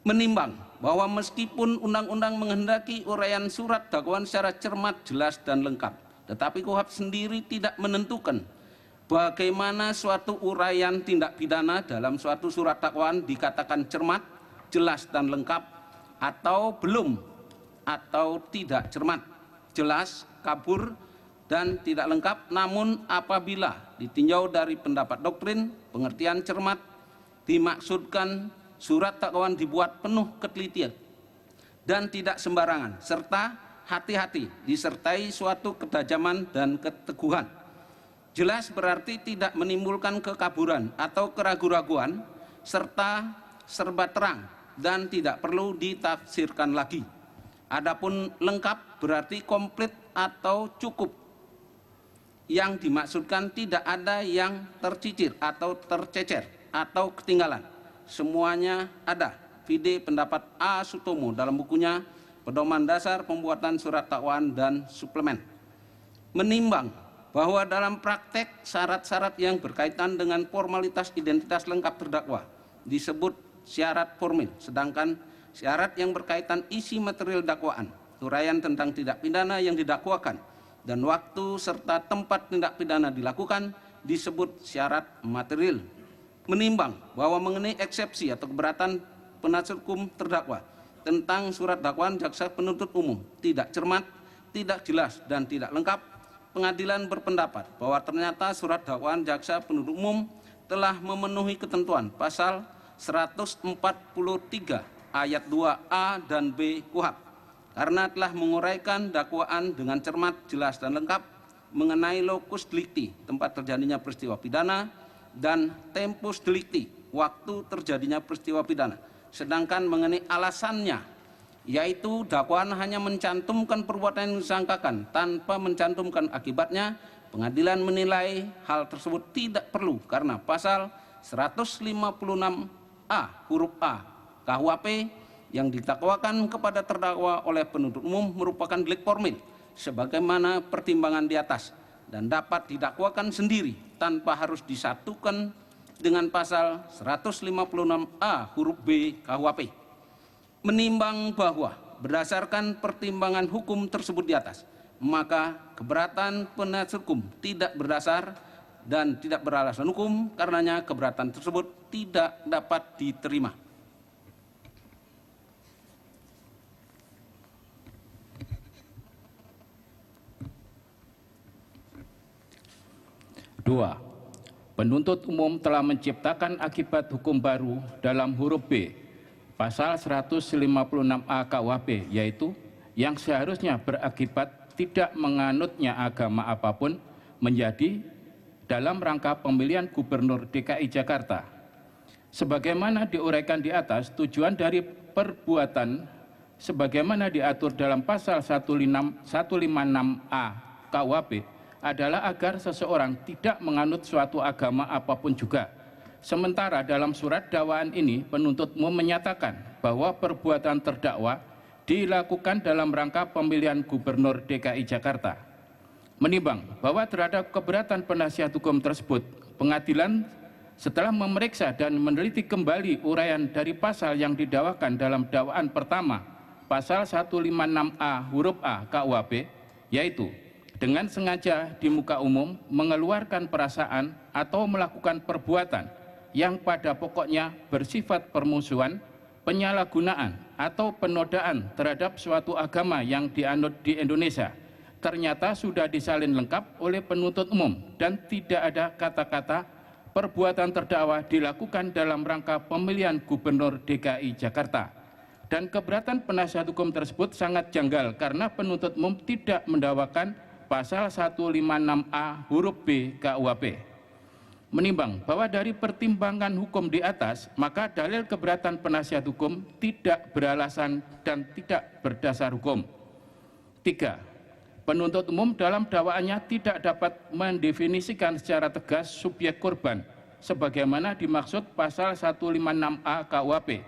Menimbang bahwa meskipun undang-undang menghendaki uraian surat dakwaan secara cermat, jelas, dan lengkap, tetapi KUHP sendiri tidak menentukan bagaimana suatu uraian tindak pidana dalam suatu surat dakwaan dikatakan cermat, jelas, dan lengkap, atau belum, atau tidak cermat, jelas, kabur, dan tidak lengkap. Namun apabila ditinjau dari pendapat doktrin, pengertian cermat dimaksudkan surat dakwaan dibuat penuh ketelitian dan tidak sembarangan, serta hati-hati disertai suatu ketajaman dan keteguhan. Jelas berarti tidak menimbulkan kekaburan atau keraguan-raguan, serta serba terang dan tidak perlu ditafsirkan lagi. Adapun lengkap berarti komplit atau cukup. Yang dimaksudkan tidak ada yang tercicir atau tercecer atau ketinggalan. Semuanya ada. Vide pendapat A. Sutomo dalam bukunya Pedoman Dasar Pembuatan Surat Dakwaan dan Suplemen. Menimbang bahwa dalam praktek syarat-syarat yang berkaitan dengan formalitas identitas lengkap terdakwa disebut syarat formil, sedangkan syarat yang berkaitan isi material dakwaan, uraian tentang tindak pidana yang didakwakan, dan waktu serta tempat tindak pidana dilakukan disebut syarat material. Menimbang bahwa mengenai eksepsi atau keberatan penasihat hukum terdakwa tentang surat dakwaan jaksa penuntut umum tidak cermat, tidak jelas, dan tidak lengkap, pengadilan berpendapat bahwa ternyata surat dakwaan jaksa penuntut umum telah memenuhi ketentuan pasal 143 ayat 2A dan B KUHP karena telah menguraikan dakwaan dengan cermat, jelas, dan lengkap mengenai lokus delikti, tempat terjadinya peristiwa pidana, dan tempus delicti, waktu terjadinya peristiwa pidana. Sedangkan mengenai alasannya, yaitu dakwaan hanya mencantumkan perbuatan yang disangkakan tanpa mencantumkan akibatnya, pengadilan menilai hal tersebut tidak perlu karena pasal 156A huruf A KUHP yang didakwakan kepada terdakwa oleh penuntut umum merupakan delik formil sebagaimana pertimbangan di atas dan dapat didakwakan sendiri tanpa harus disatukan dengan pasal 156A huruf B KUHP. Menimbang bahwa berdasarkan pertimbangan hukum tersebut di atas, maka keberatan penasihat hukum tidak berdasar dan tidak beralasan hukum, karenanya keberatan tersebut tidak dapat diterima. Dua, penuntut umum telah menciptakan akibat hukum baru dalam huruf B, pasal 156A KUHP, yaitu yang seharusnya berakibat tidak menganutnya agama apapun menjadi dalam rangka pemilihan gubernur DKI Jakarta. Sebagaimana diuraikan di atas, tujuan dari perbuatan sebagaimana diatur dalam pasal 156A KUHP adalah agar seseorang tidak menganut suatu agama apapun juga. Sementara dalam surat dakwaan ini penuntut umum menyatakan bahwa perbuatan terdakwa dilakukan dalam rangka pemilihan gubernur DKI Jakarta. Menimbang bahwa terhadap keberatan penasihat hukum tersebut, pengadilan setelah memeriksa dan meneliti kembali uraian dari pasal yang didakwakan dalam dakwaan pertama, pasal 156A huruf A KUHP, yaitu dengan sengaja di muka umum mengeluarkan perasaan atau melakukan perbuatan yang pada pokoknya bersifat permusuhan, penyalahgunaan atau penodaan terhadap suatu agama yang dianut di Indonesia, ternyata sudah disalin lengkap oleh penuntut umum dan tidak ada kata-kata perbuatan terdakwa dilakukan dalam rangka pemilihan gubernur DKI Jakarta. Dan keberatan penasihat hukum tersebut sangat janggal karena penuntut umum tidak mendakwakan pasal 156A huruf B KUHP. Menimbang bahwa dari pertimbangan hukum di atas, maka dalil keberatan penasihat hukum tidak beralasan dan tidak berdasar hukum. 3. Penuntut umum dalam dakwaannya tidak dapat mendefinisikan secara tegas subjek korban sebagaimana dimaksud pasal 156A KUHP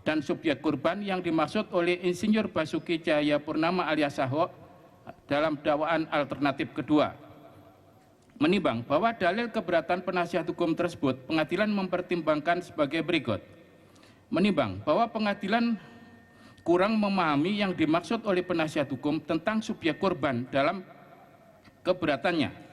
dan subjek korban yang dimaksud oleh Insinyur Basuki Cahayapurnama alias Ahok dalam dakwaan alternatif kedua. Menimbang bahwa dalil keberatan penasihat hukum tersebut pengadilan mempertimbangkan sebagai berikut. menimbang bahwa pengadilan kurang memahami yang dimaksud oleh penasihat hukum tentang subjek korban dalam keberatannya.